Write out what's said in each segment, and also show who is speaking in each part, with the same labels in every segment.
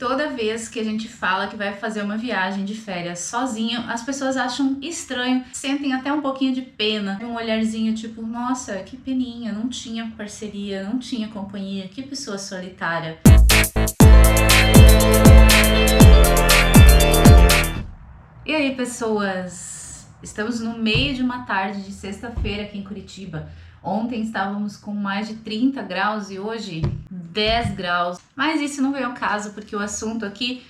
Speaker 1: toda vez que a gente fala que vai fazer uma viagem de férias sozinho, as pessoas acham estranho, sentem até um pouquinho de pena, um olharzinho tipo, nossa, que peninha, não tinha parceria, não tinha companhia, que pessoa solitária. E aí, pessoas? Estamos no meio de uma tarde de sexta-feira aqui em Curitiba. Ontem estávamos com mais de 30 graus e hoje 10 graus. Mas isso não veio ao caso, porque o assunto aqui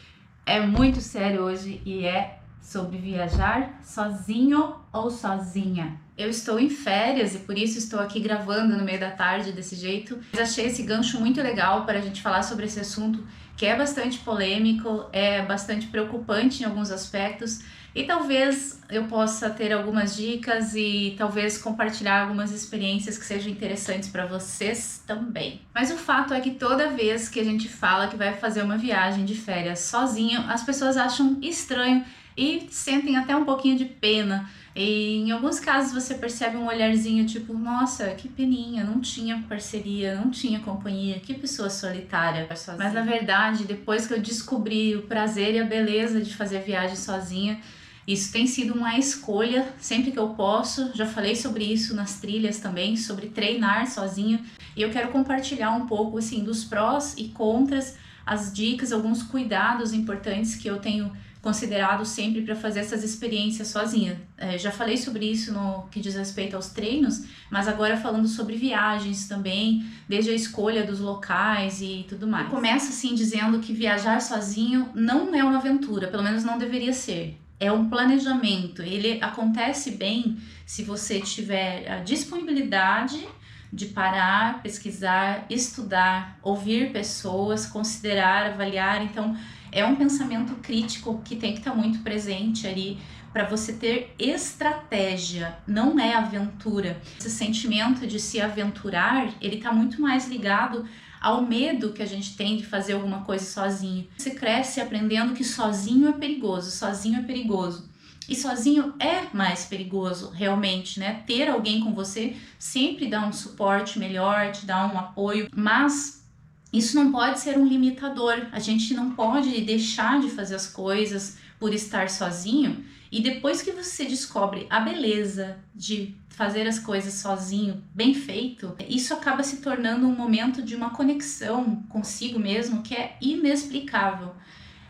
Speaker 1: é muito sério hoje e é sobre viajar sozinho ou sozinha. Eu estou em férias e por isso estou aqui gravando no meio da tarde desse jeito. Mas achei esse gancho muito legal para a gente falar sobre esse assunto, que é bastante polêmico, é bastante preocupante em alguns aspectos, e talvez eu possa ter algumas dicas e talvez compartilhar algumas experiências que sejam interessantes para vocês também. Mas o fato é que toda vez que a gente fala que vai fazer uma viagem de férias sozinho, as pessoas acham estranho e sentem até um pouquinho de pena. E em alguns casos você percebe um olharzinho tipo, nossa, que peninha, não tinha parceria, não tinha companhia, que pessoa solitária. Mas na verdade, depois que eu descobri o prazer e a beleza de fazer a viagem sozinha, isso tem sido uma escolha sempre que eu posso. Já falei sobre isso nas trilhas também, sobre treinar sozinho. E eu quero compartilhar um pouco assim dos prós e contras, as dicas, alguns cuidados importantes que eu tenho considerado sempre para fazer essas experiências sozinha. Já falei sobre isso no que diz respeito aos treinos, mas agora falando sobre viagens também, desde a escolha dos locais e tudo mais. Eu começo assim dizendo que viajar sozinho não é uma aventura, pelo menos não deveria ser. É um planejamento, ele acontece bem se você tiver a disponibilidade de parar, pesquisar, estudar, ouvir pessoas, considerar, avaliar. Então, é um pensamento crítico que tem que estar muito presente ali para você ter estratégia, não é aventura. Esse sentimento de se aventurar, ele está muito mais ligado ao medo que a gente tem de fazer alguma coisa sozinho. Você cresce aprendendo que sozinho é perigoso, sozinho é perigoso. E sozinho é mais perigoso, realmente, né? Ter alguém com você sempre dá um suporte melhor, te dá um apoio, mas isso não pode ser um limitador. A gente não pode deixar de fazer as coisas por estar sozinho. E depois que você descobre a beleza de fazer as coisas sozinho, bem feito, isso acaba se tornando um momento de uma conexão consigo mesmo que é inexplicável.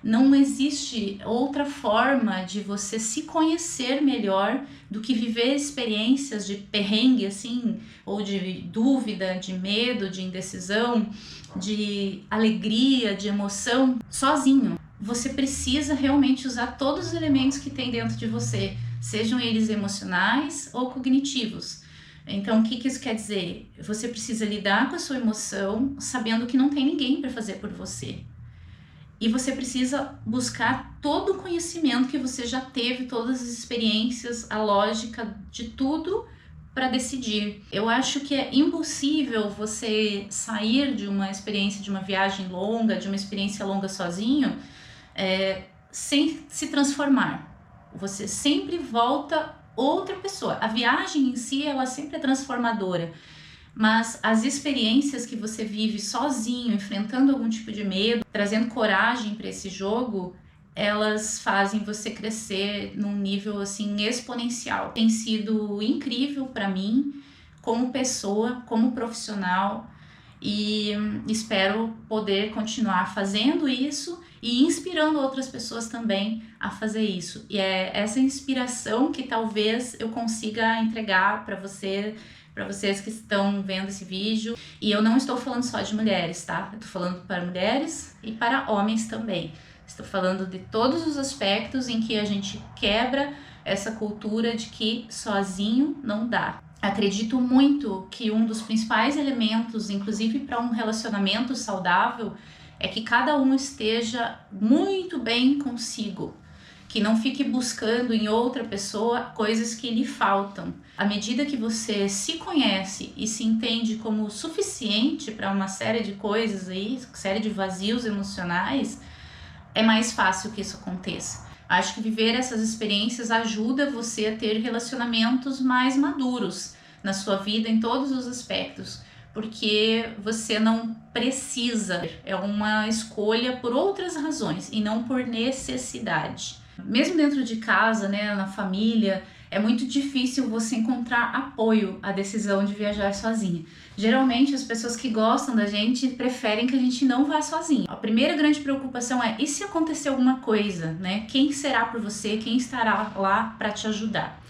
Speaker 1: Não existe outra forma de você se conhecer melhor do que viver experiências de perrengue, assim, ou de dúvida, de medo, de indecisão, de alegria, de emoção, sozinho. Você precisa realmente usar todos os elementos que tem dentro de você, sejam eles emocionais ou cognitivos. Então, o que isso quer dizer? Você precisa lidar com a sua emoção, sabendo que não tem ninguém para fazer por você. E você precisa buscar todo o conhecimento que você já teve, todas as experiências, a lógica de tudo para decidir. Eu acho que é impossível você sair de uma experiência, de uma viagem longa, de uma experiência longa sozinho, sem se transformar. Você sempre volta outra pessoa. A viagem em si, ela sempre é transformadora. Mas as experiências que você vive sozinho, enfrentando algum tipo de medo, trazendo coragem para esse jogo, elas fazem você crescer num nível assim exponencial. Tem sido incrível para mim como pessoa, como profissional, e espero poder continuar fazendo isso e inspirando outras pessoas também a fazer isso. E é essa inspiração que talvez eu consiga entregar para vocês que estão vendo esse vídeo. E eu não estou falando só de mulheres, tá? Eu tô falando para mulheres e para homens também. Estou falando de todos os aspectos em que a gente quebra essa cultura de que sozinho não dá. Acredito muito que um dos principais elementos, inclusive para um relacionamento saudável, é que cada um esteja muito bem consigo. Que não fique buscando em outra pessoa coisas que lhe faltam. À medida que você se conhece e se entende como suficiente para uma série de coisas aí, série de vazios emocionais, é mais fácil que isso aconteça. Acho que viver essas experiências ajuda você a ter relacionamentos mais maduros na sua vida em todos os aspectos, porque você não precisa. É uma escolha por outras razões e não por necessidade. Mesmo dentro de casa, né, na família, é muito difícil você encontrar apoio à decisão de viajar sozinha. Geralmente as pessoas que gostam da gente preferem que a gente não vá sozinho. A primeira grande preocupação é: e se acontecer alguma coisa, né? Quem será por você? Quem estará lá para te ajudar?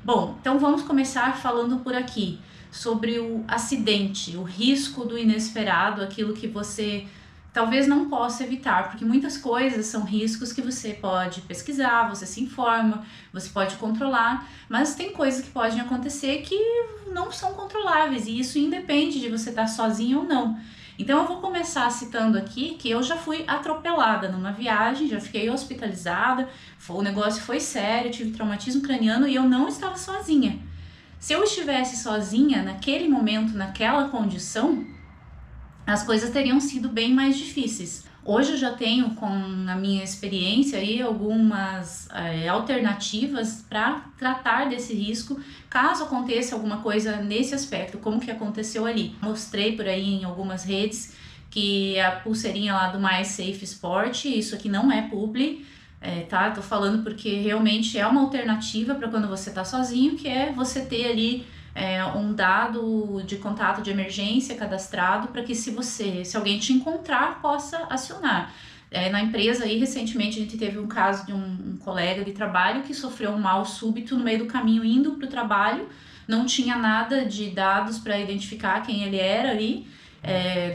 Speaker 1: Bom, então vamos começar falando por aqui sobre o acidente, o risco do inesperado, aquilo que você talvez não possa evitar, porque muitas coisas são riscos que você pode pesquisar, você se informa, você pode controlar, mas tem coisas que podem acontecer que não são controláveis, e isso independe de você estar sozinho ou não. Então eu vou começar citando aqui que eu já fui atropelada numa viagem, já fiquei hospitalizada, o negócio foi sério, tive traumatismo craniano e eu não estava sozinha. Se eu estivesse sozinha naquele momento, naquela condição, as coisas teriam sido bem mais difíceis. Hoje eu já tenho, com a minha experiência, aí, algumas alternativas para tratar desse risco, caso aconteça alguma coisa nesse aspecto, como que aconteceu ali. Mostrei por aí em algumas redes que a pulseirinha lá do MySafe Sport, isso aqui não é publi, tá? Tô falando porque realmente é uma alternativa para quando você tá sozinho, que é você ter ali um dado de contato de emergência cadastrado para que se alguém te encontrar, possa acionar. Na empresa aí, recentemente, a gente teve um caso de um colega de trabalho que sofreu um mal súbito no meio do caminho indo para o trabalho, não tinha nada de dados para identificar quem ele era ali,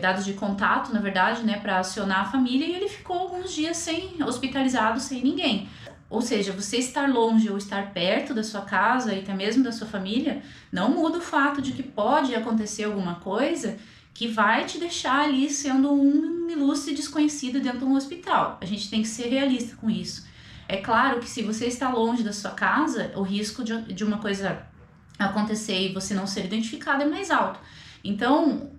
Speaker 1: dados de contato, na verdade, né, para acionar a família, e ele ficou alguns dias hospitalizado, sem ninguém. Ou seja, você estar longe ou estar perto da sua casa e até mesmo da sua família, não muda o fato de que pode acontecer alguma coisa que vai te deixar ali sendo um ilustre desconhecido dentro de um hospital. A gente tem que ser realista com isso. É claro que se você está longe da sua casa, o risco de uma coisa acontecer e você não ser identificado é mais alto. Então,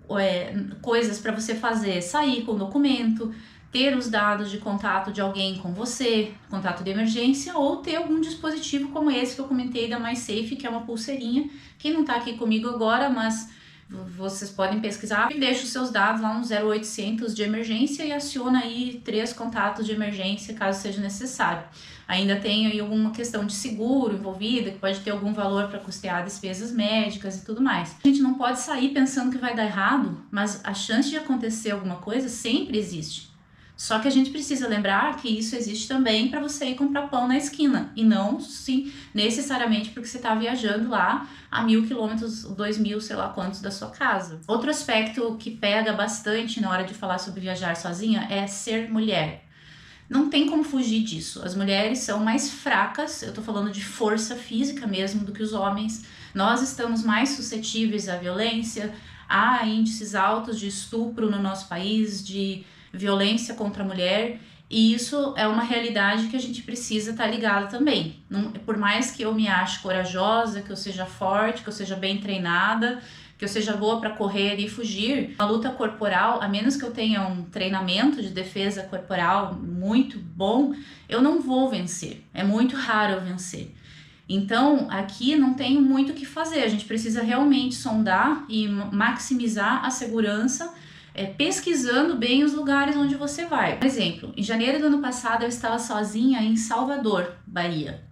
Speaker 1: coisas para você fazer: sair com documento, ter os dados de contato de alguém com você, contato de emergência, ou ter algum dispositivo como esse que eu comentei da MySafe, que é uma pulseirinha, que não tá aqui comigo agora, mas vocês podem pesquisar, e deixa os seus dados lá no 0800 de emergência e aciona aí 3 contatos de emergência caso seja necessário. Ainda tem aí alguma questão de seguro envolvida, que pode ter algum valor para custear despesas médicas e tudo mais. A gente não pode sair pensando que vai dar errado, mas a chance de acontecer alguma coisa sempre existe. Só que a gente precisa lembrar que isso existe também para você ir comprar pão na esquina, e não necessariamente porque você está viajando lá a 1.000 quilômetros, 2.000, sei lá quantos da sua casa. Outro aspecto que pega bastante na hora de falar sobre viajar sozinha é ser mulher. Não tem como fugir disso. As mulheres são mais fracas, eu tô falando de força física mesmo, do que os homens. Nós estamos mais suscetíveis à violência, há índices altos de estupro no nosso país, de violência contra a mulher, e isso é uma realidade que a gente precisa estar ligado também. Não, por mais que eu me ache corajosa, que eu seja forte, que eu seja bem treinada, que eu seja boa para correr e fugir, uma luta corporal, a menos que eu tenha um treinamento de defesa corporal muito bom, eu não vou vencer. É muito raro eu vencer. Então, aqui não tem muito o que fazer. A gente precisa realmente sondar e maximizar a segurança, pesquisando bem os lugares onde você vai. Por exemplo, em janeiro do ano passado eu estava sozinha em Salvador, Bahia.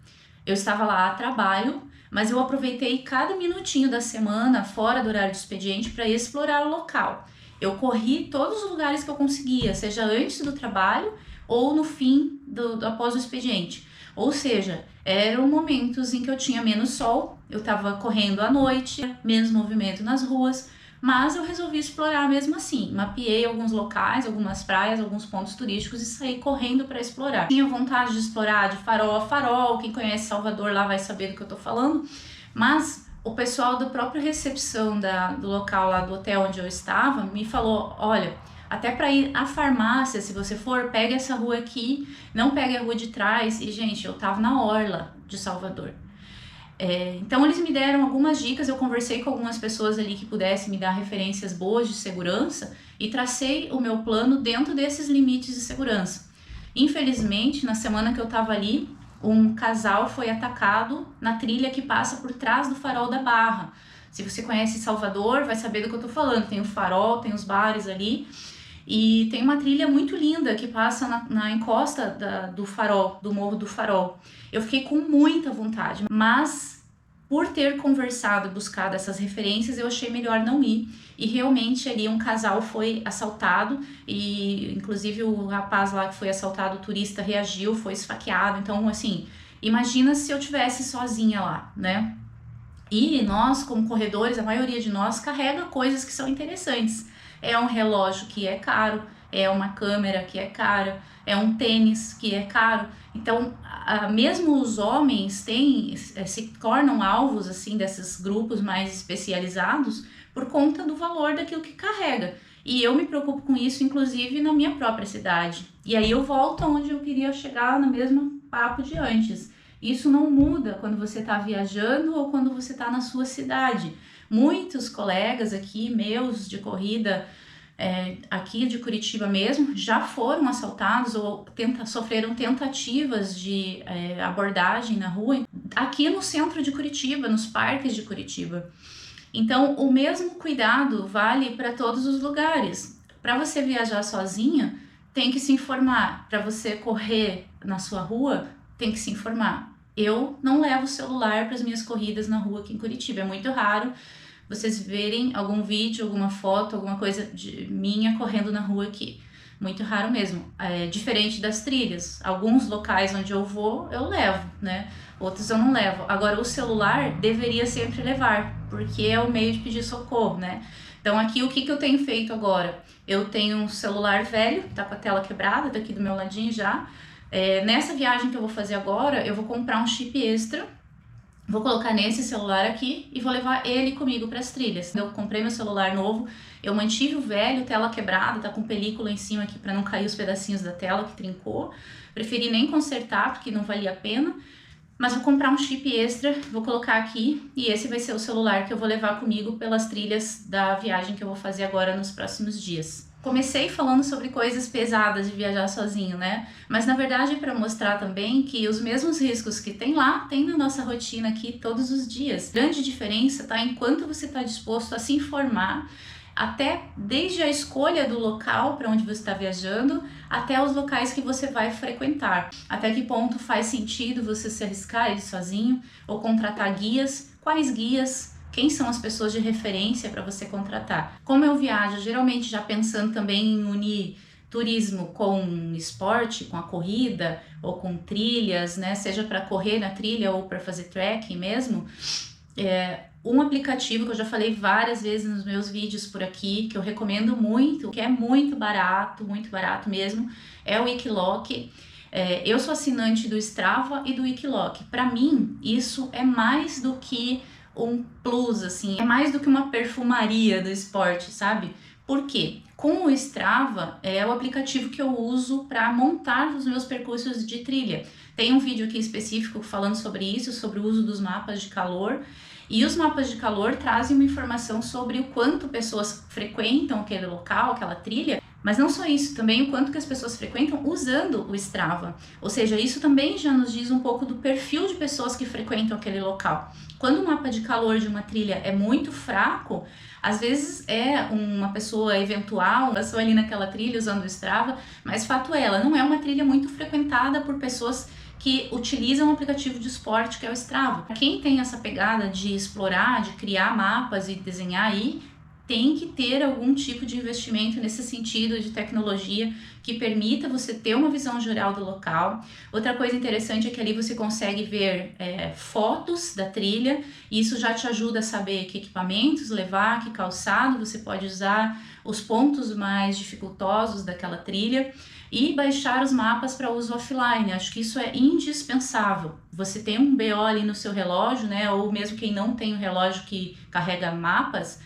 Speaker 1: Eu estava lá a trabalho, mas eu aproveitei cada minutinho da semana fora do horário de expediente para explorar o local. Eu corri todos os lugares que eu conseguia, seja antes do trabalho ou no fim após o expediente. Ou seja, eram momentos em que eu tinha menos sol, eu estava correndo à noite, menos movimento nas ruas, mas eu resolvi explorar mesmo assim. Mapeei alguns locais, algumas praias, alguns pontos turísticos e saí correndo para explorar. Tinha vontade de explorar de farol a farol, quem conhece Salvador lá vai saber do que eu tô falando, mas o pessoal da própria recepção do local lá do hotel onde eu estava me falou: olha, até para ir à farmácia, se você for, pega essa rua aqui, não pegue a rua de trás. E gente, eu tava na orla de Salvador. Então eles me deram algumas dicas, eu conversei com algumas pessoas ali que pudessem me dar referências boas de segurança e tracei o meu plano dentro desses limites de segurança. Infelizmente, na semana que eu tava ali, um casal foi atacado na trilha que passa por trás do Farol da Barra. Se você conhece Salvador, vai saber do que eu tô falando. Tem o Farol, tem os bares ali. E tem uma trilha muito linda que passa na encosta do Farol, do Morro do Farol. Eu fiquei com muita vontade, mas por ter conversado e buscado essas referências, eu achei melhor não ir. E realmente ali um casal foi assaltado e inclusive o rapaz lá que foi assaltado, o turista, reagiu, foi esfaqueado. Então, assim, imagina se eu tivesse sozinha lá, né? E nós, como corredores, a maioria de nós carrega coisas que são interessantes. É um relógio que é caro, é uma câmera que é cara, é um tênis que é caro. Então, mesmo os homens se tornam alvos assim desses grupos mais especializados por conta do valor daquilo que carrega. E eu me preocupo com isso, inclusive, na minha própria cidade. E aí eu volto onde eu queria chegar, no mesmo papo de antes. Isso não muda quando você está viajando ou quando você está na sua cidade. Muitos colegas aqui, meus de corrida, aqui de Curitiba mesmo, já foram assaltados ou sofreram tentativas de abordagem na rua, aqui no centro de Curitiba, nos parques de Curitiba. Então, o mesmo cuidado vale para todos os lugares. Para você viajar sozinha, tem que se informar. Para você correr na sua rua, tem que se informar. Eu não levo celular para as minhas corridas na rua aqui em Curitiba. É muito raro vocês verem algum vídeo, alguma foto, alguma coisa minha correndo na rua aqui. Muito raro mesmo. É diferente das trilhas. Alguns locais onde eu vou, eu levo, né? Outros eu não levo. Agora, o celular deveria sempre levar, porque é o meio de pedir socorro, né? Então, aqui, o que eu tenho feito agora? Eu tenho um celular velho, tá com a tela quebrada, tá aqui do meu ladinho já. Nessa viagem que eu vou fazer agora, eu vou comprar um chip extra, vou colocar nesse celular aqui e vou levar ele comigo para as trilhas. Eu comprei meu celular novo, eu mantive o velho, tela quebrada, tá com película em cima aqui para não cair os pedacinhos da tela que trincou. Preferi nem consertar porque não valia a pena, mas vou comprar um chip extra, vou colocar aqui e esse vai ser o celular que eu vou levar comigo pelas trilhas da viagem que eu vou fazer agora nos próximos dias. Comecei falando sobre coisas pesadas de viajar sozinho, né? Mas na verdade para mostrar também que os mesmos riscos que tem lá, tem na nossa rotina aqui todos os dias. Grande diferença tá em quanto você está disposto a se informar, até desde a escolha do local para onde você está viajando, até os locais que você vai frequentar. Até que ponto faz sentido você se arriscar a ir sozinho ou contratar guias? Quais guias? Quem são as pessoas de referência para você contratar? Como eu viajo, geralmente já pensando também em unir turismo com esporte, com a corrida ou com trilhas, né? Seja para correr na trilha ou para fazer trekking mesmo. Um aplicativo que eu já falei várias vezes nos meus vídeos por aqui, que eu recomendo muito, que é muito barato mesmo, é o Wikiloc. Eu sou assinante do Strava e do Wikiloc. Para mim, isso é mais do que um plus, assim, é mais do que uma perfumaria do esporte, sabe? Por quê? Com o Strava é o aplicativo que eu uso para montar os meus percursos de trilha. Tem um vídeo aqui específico falando sobre isso, sobre o uso dos mapas de calor. E os mapas de calor trazem uma informação sobre o quanto pessoas frequentam aquele local, aquela trilha, mas não só isso, também o quanto que as pessoas frequentam usando o Strava. Ou seja, isso também já nos diz um pouco do perfil de pessoas que frequentam aquele local. Quando o mapa de calor de uma trilha é muito fraco, às vezes é uma pessoa eventual, uma pessoa ali naquela trilha usando o Strava, mas fato é, ela não é uma trilha muito frequentada por pessoas que utilizam um aplicativo de esporte que é o Strava. Quem tem essa pegada de explorar, de criar mapas e desenhar aí, tem que ter algum tipo de investimento nesse sentido de tecnologia que permita você ter uma visão geral do local. Outra coisa interessante é que ali você consegue ver fotos da trilha, e isso já te ajuda a saber que equipamentos levar, que calçado você pode usar, os pontos mais dificultosos daquela trilha, e baixar os mapas para uso offline. Acho que isso é indispensável. Você tem um BO ali no seu relógio, né? Ou mesmo quem não tem o relógio que carrega mapas,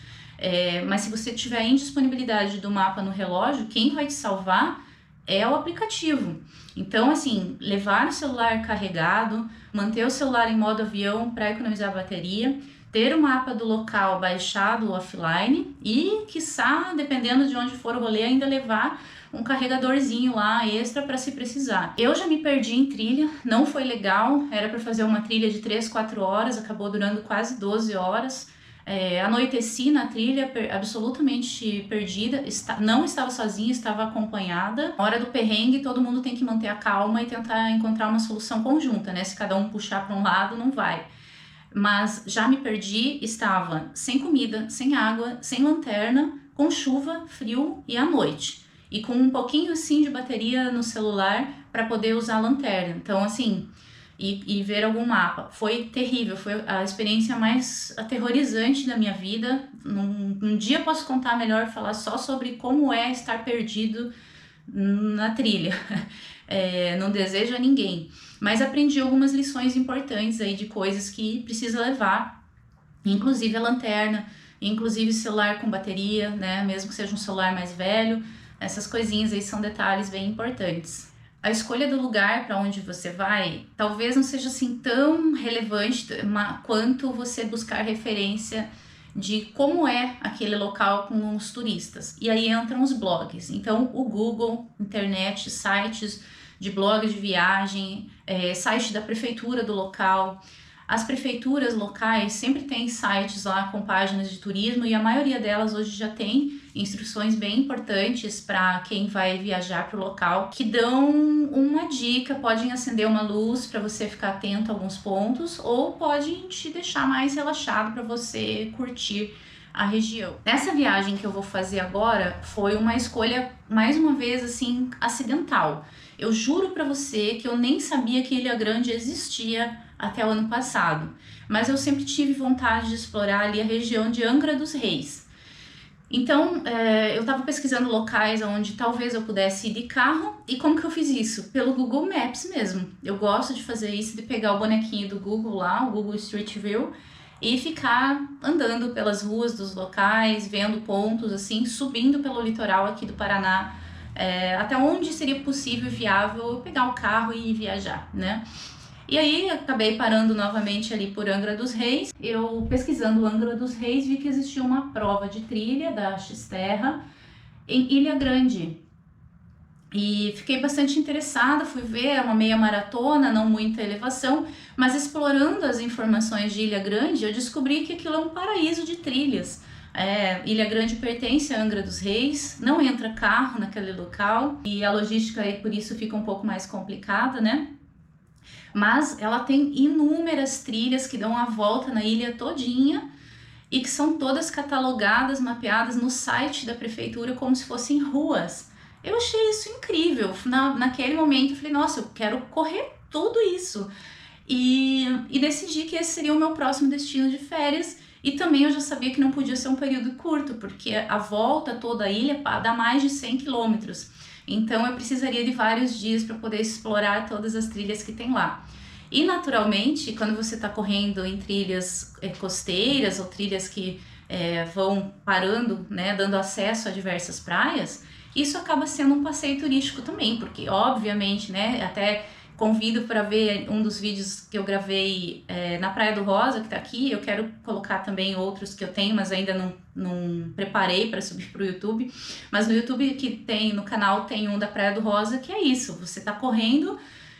Speaker 1: mas se você tiver indisponibilidade do mapa no relógio, quem vai te salvar é o aplicativo. Então, assim, levar o celular carregado, manter o celular em modo avião para economizar a bateria, ter o mapa do local baixado offline e, quiçá, dependendo de onde for o rolê, ainda levar um carregadorzinho lá extra para se precisar. Eu já me perdi em trilha, não foi legal, era para fazer uma trilha de 3, 4 horas, acabou durando quase 12 horas. Anoiteci na trilha, absolutamente perdida, não estava sozinha, estava acompanhada. Na hora do perrengue, todo mundo tem que manter a calma e tentar encontrar uma solução conjunta, né? Se cada um puxar para um lado, não vai. Mas já me perdi, estava sem comida, sem água, sem lanterna, com chuva, frio e à noite. E com um pouquinho assim de bateria no celular para poder usar a lanterna. Então, assim, e ver algum mapa. Foi terrível, foi a experiência mais aterrorizante da minha vida. Um dia posso contar melhor, falar só sobre como é estar perdido na trilha. Não desejo a ninguém. Mas aprendi algumas lições importantes aí de coisas que precisa levar, inclusive a lanterna, inclusive celular com bateria, né? Mesmo que seja um celular mais velho, essas coisinhas aí são detalhes bem importantes. A escolha do lugar para onde você vai talvez não seja assim tão relevante quanto você buscar referência de como é aquele local com os turistas. E aí entram os blogs. Então, o Google, internet, sites de blog de viagem, site da prefeitura do local. As prefeituras locais sempre têm sites lá com páginas de turismo e a maioria delas hoje já tem instruções bem importantes para quem vai viajar para o local, que dão uma dica, podem acender uma luz para você ficar atento a alguns pontos ou podem te deixar mais relaxado para você curtir a região. Nessa viagem que eu vou fazer agora foi uma escolha, mais uma vez assim, acidental. Eu juro para você que eu nem sabia que Ilha Grande existia até o ano passado, mas eu sempre tive vontade de explorar ali a região de Angra dos Reis. Então, eu estava pesquisando locais onde talvez eu pudesse ir de carro. E como que eu fiz isso? Pelo Google Maps mesmo. Eu gosto de fazer isso, de pegar o bonequinho do Google lá, o Google Street View, e ficar andando pelas ruas dos locais, vendo pontos assim, subindo pelo litoral aqui do Paraná, até onde seria possível e viável eu pegar o carro e viajar, né? E aí acabei parando novamente ali por Angra dos Reis. Eu pesquisando Angra dos Reis vi que existia uma prova de trilha da Xterra em Ilha Grande. E fiquei bastante interessada, fui ver, é uma meia maratona, não muita elevação, mas explorando as informações de Ilha Grande, eu descobri que aquilo é um paraíso de trilhas. Ilha Grande pertence a Angra dos Reis, não entra carro naquele local e a logística aí por isso fica um pouco mais complicada, né? Mas ela tem inúmeras trilhas que dão a volta na ilha todinha e que são todas catalogadas, mapeadas no site da prefeitura como se fossem ruas. Eu achei isso incrível. Naquele momento eu falei, nossa, eu quero correr tudo isso. E decidi que esse seria o meu próximo destino de férias. E também eu já sabia que não podia ser um período curto, porque a volta toda a ilha dá mais de 100 quilômetros. Então eu precisaria de vários dias para poder explorar todas as trilhas que tem lá. E naturalmente, quando você está correndo em trilhas costeiras ou trilhas que vão parando, né, dando acesso a diversas praias, isso acaba sendo um passeio turístico também, porque obviamente, né, até convido para ver um dos vídeos que eu gravei na Praia do Rosa, que tá aqui. Eu quero colocar também outros que eu tenho, mas ainda não preparei para subir pro YouTube. Mas no YouTube que tem, no canal tem um da Praia do Rosa, que é isso. Você tá correndo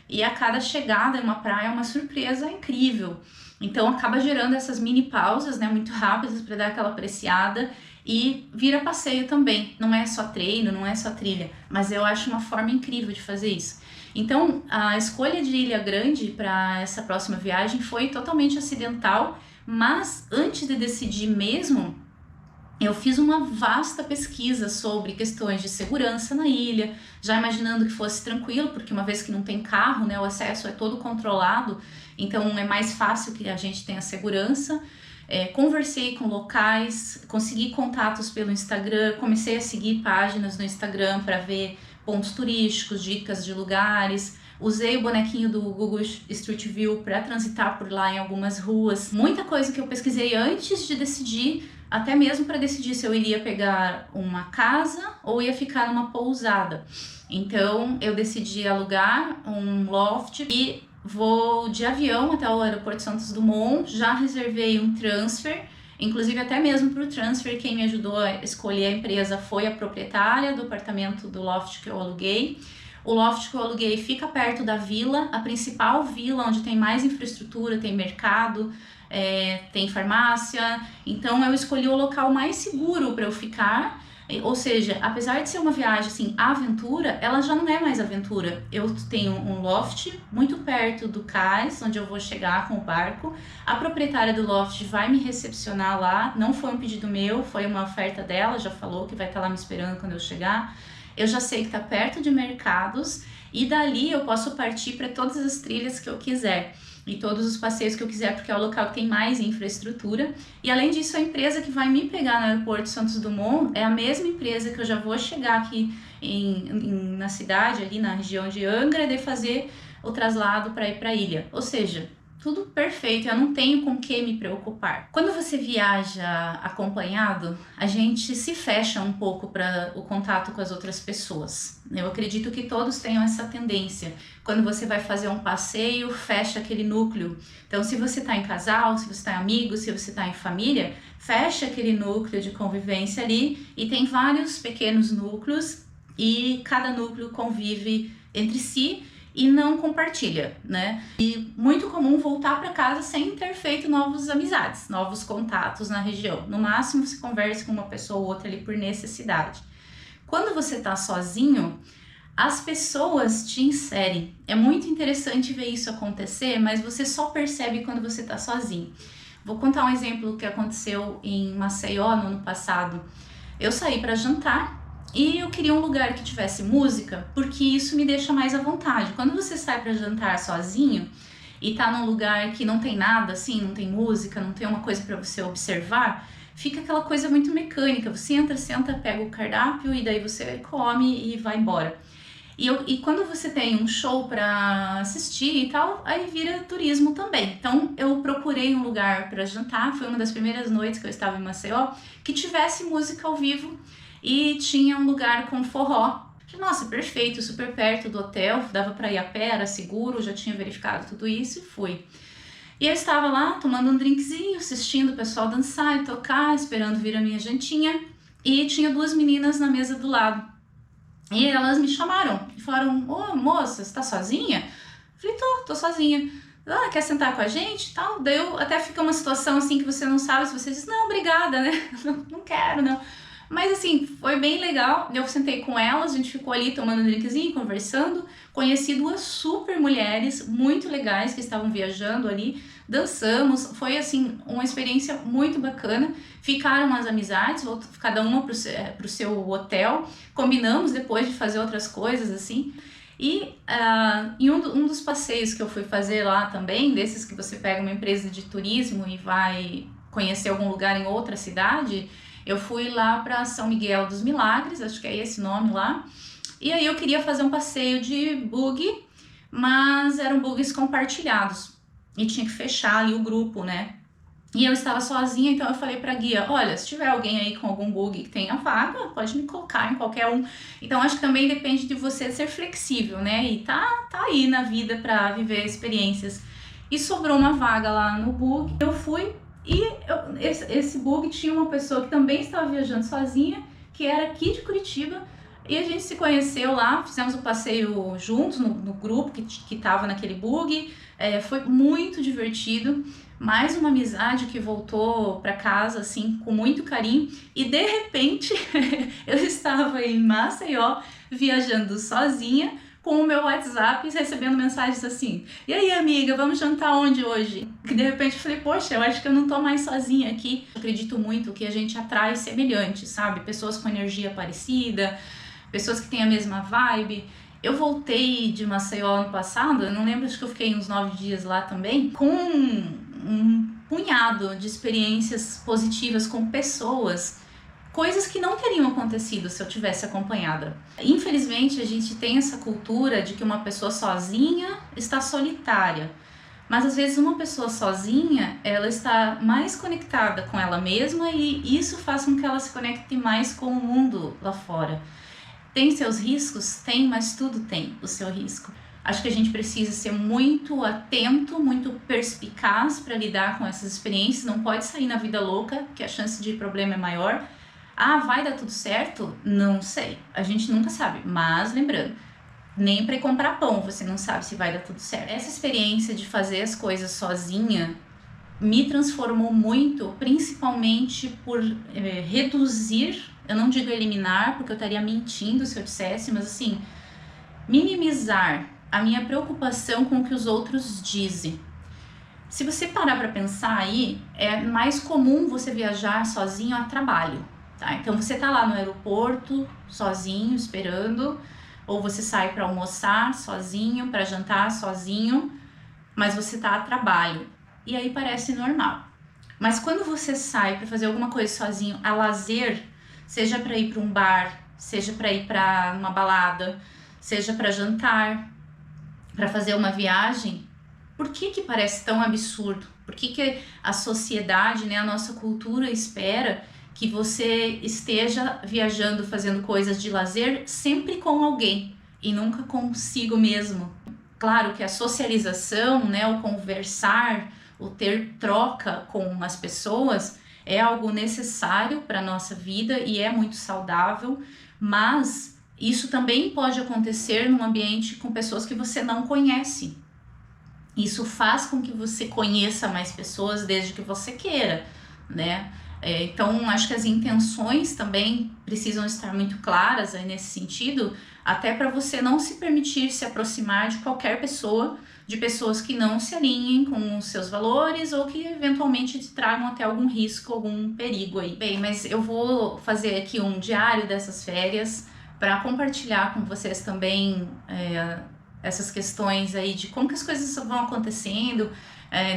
Speaker 1: e a cada chegada em uma praia é uma surpresa incrível. Então acaba gerando essas mini pausas, né, muito rápidas para dar aquela apreciada. E vira passeio também. Não é só treino, não é só trilha. Mas eu acho uma forma incrível de fazer isso. Então, a escolha de Ilha Grande para essa próxima viagem foi totalmente acidental, mas antes de decidir mesmo, eu fiz uma vasta pesquisa sobre questões de segurança na ilha, já imaginando que fosse tranquilo, porque uma vez que não tem carro, né, o acesso é todo controlado, então é mais fácil que a gente tenha segurança. Conversei com locais, consegui contatos pelo Instagram, comecei a seguir páginas no Instagram para ver pontos turísticos, dicas de lugares. Usei o bonequinho do Google Street View para transitar por lá em algumas ruas. Muita coisa que eu pesquisei antes de decidir, até mesmo para decidir se eu iria pegar uma casa ou ia ficar numa pousada. Então eu decidi alugar um loft e vou de avião até o aeroporto Santos Dumont. Já reservei um transfer. Inclusive, até mesmo para o transfer, quem me ajudou a escolher a empresa foi a proprietária do apartamento do loft que eu aluguei. O loft que eu aluguei fica perto da vila, a principal vila onde tem mais infraestrutura, tem mercado, tem farmácia, então eu escolhi o local mais seguro para eu ficar. Ou seja, apesar de ser uma viagem assim, aventura, ela já não é mais aventura. Eu tenho um loft muito perto do cais, onde eu vou chegar com o barco. A proprietária do loft vai me recepcionar lá, não foi um pedido meu, foi uma oferta dela, já falou que vai estar lá me esperando quando eu chegar. Eu já sei que está perto de mercados e dali eu posso partir para todas as trilhas que eu quiser e todos os passeios que eu quiser, porque é o local que tem mais infraestrutura. E além disso, a empresa que vai me pegar no aeroporto de Santos Dumont é a mesma empresa que eu já vou chegar aqui na cidade, ali na região de Angra, e fazer o traslado para ir para a ilha. Ou seja, tudo perfeito, eu não tenho com que me preocupar. Quando você viaja acompanhado, a gente se fecha um pouco para o contato com as outras pessoas. Eu acredito que todos tenham essa tendência. Quando você vai fazer um passeio, fecha aquele núcleo. Então, se você está em casal, se você está em amigo, se você está em família, fecha aquele núcleo de convivência ali e tem vários pequenos núcleos e cada núcleo convive entre si e não compartilha, né? E muito comum voltar para casa sem ter feito novas amizades, novos contatos na região. No máximo, você conversa com uma pessoa ou outra ali por necessidade. Quando você tá sozinho, as pessoas te inserem. É muito interessante ver isso acontecer, mas você só percebe quando você tá sozinho. Vou contar um exemplo que aconteceu em Maceió no ano passado. Eu saí para jantar e eu queria um lugar que tivesse música, porque isso me deixa mais à vontade. Quando você sai para jantar sozinho e tá num lugar que não tem nada, assim, não tem música, não tem uma coisa para você observar, fica aquela coisa muito mecânica. Você entra, senta, pega o cardápio e daí você come e vai embora. E quando você tem um show para assistir e tal, aí vira turismo também. Então eu procurei um lugar para jantar, foi uma das primeiras noites que eu estava em Maceió, que tivesse música ao vivo. E tinha um lugar com forró. Nossa, perfeito, super perto do hotel, dava para ir a pé, era seguro, já tinha verificado tudo isso e fui. E eu estava lá tomando um drinkzinho, assistindo o pessoal dançar e tocar, esperando vir a minha jantinha. E tinha duas meninas na mesa do lado. E elas me chamaram e falaram: ô moça, você tá sozinha? Eu falei: tô sozinha. Ah, quer sentar com a gente e tal? Daí até fica uma situação assim que você não sabe, se você diz: não, obrigada, né? Não quero, não. Mas assim, foi bem legal, eu sentei com elas, a gente ficou ali tomando um drinkzinho, conversando, conheci duas super mulheres muito legais que estavam viajando ali, dançamos, foi assim, uma experiência muito bacana, ficaram as amizades, cada uma pro seu hotel, combinamos depois de fazer outras coisas assim, e em um dos passeios que eu fui fazer lá também, desses que você pega uma empresa de turismo e vai conhecer algum lugar em outra cidade, eu fui lá para São Miguel dos Milagres, acho que é esse nome lá, e aí eu queria fazer um passeio de buggy, mas eram buggies compartilhados, e tinha que fechar ali o grupo, né? E eu estava sozinha, então eu falei pra guia: olha, se tiver alguém aí com algum buggy que tenha vaga, pode me colocar em qualquer um. Então acho que também depende de você ser flexível, né? E tá aí na vida pra viver experiências. E sobrou uma vaga lá no buggy, eu fui. E esse bug tinha uma pessoa que também estava viajando sozinha, que era aqui de Curitiba, e a gente se conheceu lá, fizemos o passeio juntos no grupo que estava naquele bug, foi muito divertido, mais uma amizade que voltou para casa assim com muito carinho, e de repente eu estava em Maceió viajando sozinha, com o meu WhatsApp, recebendo mensagens assim: e aí amiga, vamos jantar onde hoje? Que de repente eu falei: poxa, eu acho que eu não tô mais sozinha aqui. Eu acredito muito que a gente atrai semelhantes, sabe? Pessoas com energia parecida, pessoas que têm a mesma vibe. Eu voltei de Maceió ano passado, eu não lembro, acho que eu fiquei uns 9 dias lá também, com um punhado de experiências positivas com pessoas, coisas que não teriam acontecido se eu tivesse acompanhada. Infelizmente, a gente tem essa cultura de que uma pessoa sozinha está solitária, mas às vezes uma pessoa sozinha, ela está mais conectada com ela mesma e isso faz com que ela se conecte mais com o mundo lá fora. Tem seus riscos? Tem, mas tudo tem o seu risco. Acho que a gente precisa ser muito atento, muito perspicaz para lidar com essas experiências, não pode sair na vida louca, que a chance de problema é maior. Ah, vai dar tudo certo? Não sei, a gente nunca sabe, mas lembrando, nem para comprar pão você não sabe se vai dar tudo certo. Essa experiência de fazer as coisas sozinha me transformou muito, principalmente por reduzir, eu não digo eliminar, porque eu estaria mentindo se eu dissesse, mas assim, minimizar a minha preocupação com o que os outros dizem. Se você parar para pensar aí, é mais comum você viajar sozinho a trabalho, tá? Então você tá lá no aeroporto, sozinho, esperando, ou você sai para almoçar sozinho, para jantar sozinho, mas você tá a trabalho. E aí parece normal. Mas quando você sai para fazer alguma coisa sozinho, a lazer, seja para ir para um bar, seja para ir para uma balada, seja para jantar, para fazer uma viagem, por que parece tão absurdo? Por que a sociedade, né, a nossa cultura espera que você esteja viajando, fazendo coisas de lazer sempre com alguém e nunca consigo mesmo? Claro que a socialização, né, o conversar, o ter troca com as pessoas é algo necessário para a nossa vida e é muito saudável, mas isso também pode acontecer num ambiente com pessoas que você não conhece. Isso faz com que você conheça mais pessoas desde que você queira, né? Então, acho que as intenções também precisam estar muito claras aí nesse sentido, até para você não se permitir se aproximar de qualquer pessoa, de pessoas que não se alinhem com os seus valores ou que eventualmente te tragam até algum risco, algum perigo aí. Bem, mas eu vou fazer aqui um diário dessas férias para compartilhar com vocês também essas questões aí de como que as coisas vão acontecendo,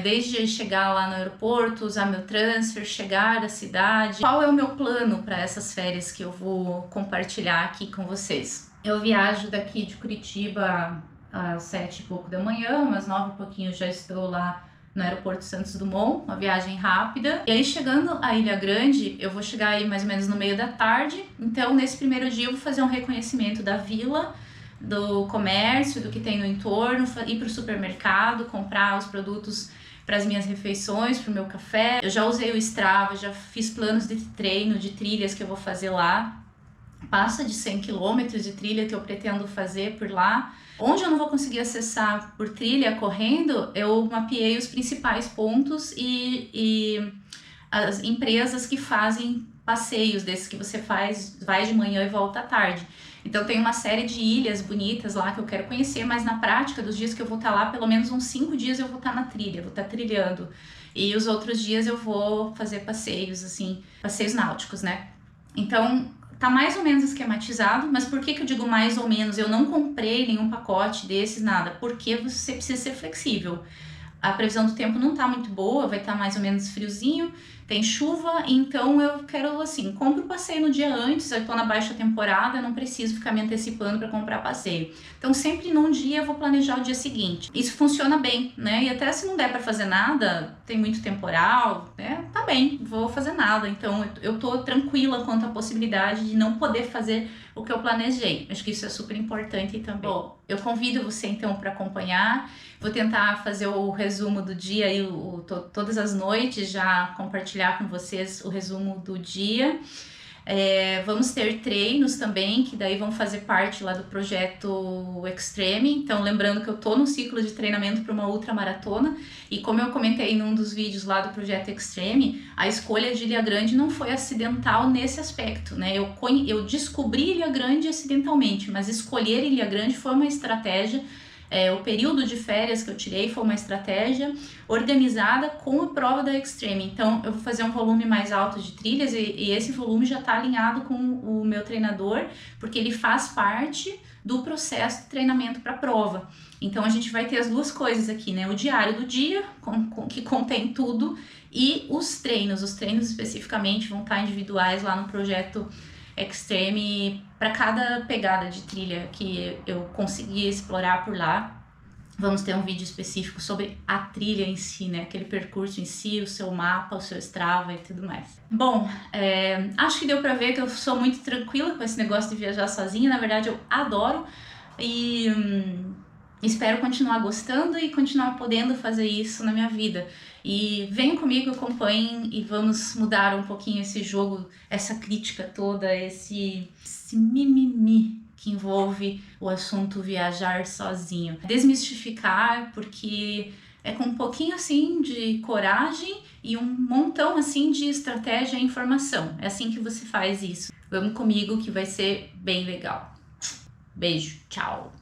Speaker 1: desde chegar lá no aeroporto, usar meu transfer, chegar à cidade. Qual é o meu plano para essas férias que eu vou compartilhar aqui com vocês? Eu viajo daqui de Curitiba às 7 e pouco da manhã, umas 9 e pouquinho já estou lá no aeroporto Santos Dumont, uma viagem rápida. E aí chegando à Ilha Grande, eu vou chegar aí mais ou menos no meio da tarde, então nesse primeiro dia eu vou fazer um reconhecimento da vila, do comércio, do que tem no entorno, ir para o supermercado, comprar os produtos para as minhas refeições, para o meu café. Eu já usei o Strava, já fiz planos de treino, de trilhas que eu vou fazer lá. Passa de 100 km de trilha que eu pretendo fazer por lá. Onde eu não vou conseguir acessar por trilha correndo, eu mapeei os principais pontos e as empresas que fazem passeios desses que você vai de manhã e volta à tarde. Então tem uma série de ilhas bonitas lá que eu quero conhecer, mas na prática dos dias que eu vou estar lá, pelo menos uns 5 dias eu vou estar na trilha, vou estar trilhando. E os outros dias eu vou fazer passeios, assim, passeios náuticos, né? Então tá mais ou menos esquematizado, mas por que eu digo mais ou menos? Eu não comprei nenhum pacote desses, nada, porque você precisa ser flexível. A previsão do tempo não tá muito boa, vai estar mais ou menos friozinho, tem chuva, então eu quero assim, compro o passeio no dia antes, eu tô na baixa temporada, eu não preciso ficar me antecipando para comprar passeio. Então sempre num dia eu vou planejar o dia seguinte. Isso funciona bem, né? E até se não der para fazer nada, tem muito temporal, né? Tá bem, vou fazer nada. Então eu tô tranquila quanto à possibilidade de não poder fazer o que eu planejei. Acho que isso é super importante também. Bom, eu convido você então para acompanhar. Vou tentar fazer o resumo do dia e todas as noites já compartilhar com vocês o resumo do dia. Vamos ter treinos também, que daí vão fazer parte lá do projeto Extreme. Então, lembrando que eu tô no ciclo de treinamento para uma ultramaratona e como eu comentei num dos vídeos lá do projeto Extreme, a escolha de Ilha Grande não foi acidental nesse aspecto, né? Eu descobri Ilha Grande acidentalmente, mas escolher Ilha Grande foi uma estratégia. O período de férias que eu tirei foi uma estratégia organizada com a prova da Extreme. Então eu vou fazer um volume mais alto de trilhas e esse volume já está alinhado com o meu treinador, porque ele faz parte do processo de treinamento para a prova. Então a gente vai ter as duas coisas aqui, né? O diário do dia, que contém tudo, e os treinos. Os treinos especificamente vão estar individuais lá no projeto Extreme para cada pegada de trilha que eu consegui explorar por lá. Vamos ter um vídeo específico sobre a trilha em si, né? Aquele percurso em si, o seu mapa, o seu Strava e tudo mais. Bom, acho que deu para ver que eu sou muito tranquila com esse negócio de viajar sozinha. Na verdade, eu adoro e espero continuar gostando e continuar podendo fazer isso na minha vida. E venham comigo, acompanhem e vamos mudar um pouquinho esse jogo, essa crítica toda, esse mimimi que envolve o assunto viajar sozinho. Desmistificar, porque é com um pouquinho assim de coragem e um montão assim de estratégia e informação. É assim que você faz isso. Vamos comigo que vai ser bem legal. Beijo, tchau!